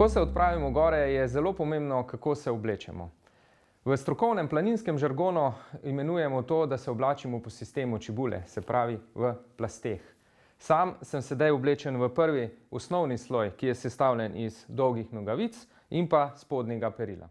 Ko se odpravimo gore, je zelo pomembno, kako se oblečemo. V strokovnem planinskem žargonu imenujemo to, da se oblačimo po sistemu čebule, se pravi v plasteh. Sam sem sedaj oblečen v prvi osnovni sloj, ki je sestavljen iz dolgih nogavic in pa spodnjega perila.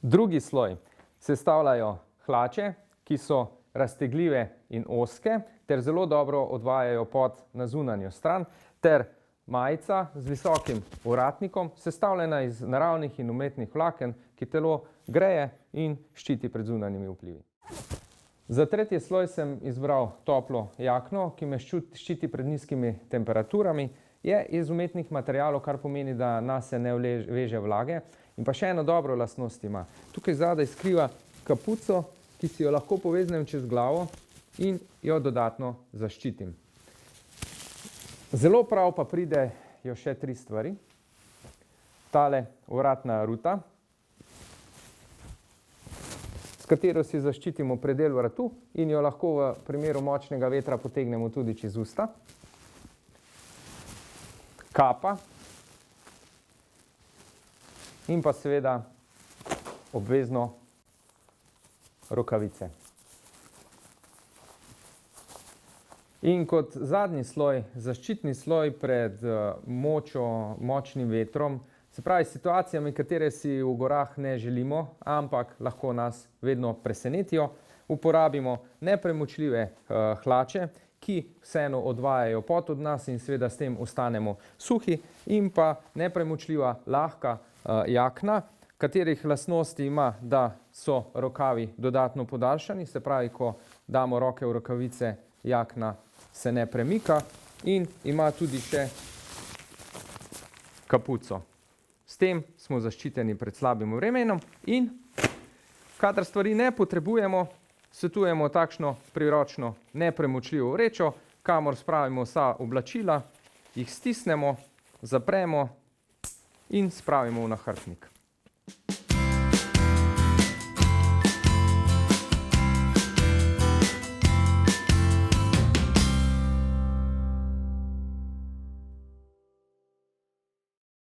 Drugi sloj sestavljajo hlače, ki so raztegljive in ozke, ter zelo dobro odvajajo pot na zunanjo stran, ter majica z visokim ovratnikom, sestavljena iz naravnih in umetnih vlaken, ki telo greje in ščiti pred zunanjimi vplivi. Za tretji sloj sem izbral toplo jakno, ki me ščiti pred nizkimi temperaturami. Je iz umetnih materialov, kar pomeni, da nase ne veže vlage. In pa še eno dobro lastnost ima. Tukaj zadaj skriva kapuco, ki si jo lahko poveznem čez glavo in jo dodatno zaščitim. Zelo prav pa pridejo še 3 stvari. Tale ovratna ruta, s katero si zaščitimo predel vratu in jo lahko v primeru močnega vetra potegnemo tudi čez usta. Kapa in pa seveda obvezno rokavice. In kot zadnji sloj, zaščitni sloj pred močnim vetrom, se pravi situacijami, katere si v gorah ne želimo, ampak lahko nas vedno presenetijo, uporabimo nepremočljive hlače, ki vseeno odvajajo pot od nas in seveda s tem ostanemo suhi, in pa nepremočljiva lahka jakna, katerih lastnosti ima, da so rokavi dodatno podaljšani, se pravi, ko damo roke v rokavice, jakna se ne premika in ima tudi še kapuco. S tem smo zaščiteni pred slabim vremenom in kadar stvari ne potrebujemo, svetujemo takšno priročno nepremočljivo vrečo, kamor spravimo vsa oblačila, jih stisnemo, zapremo in spravimo v nahrbtnik.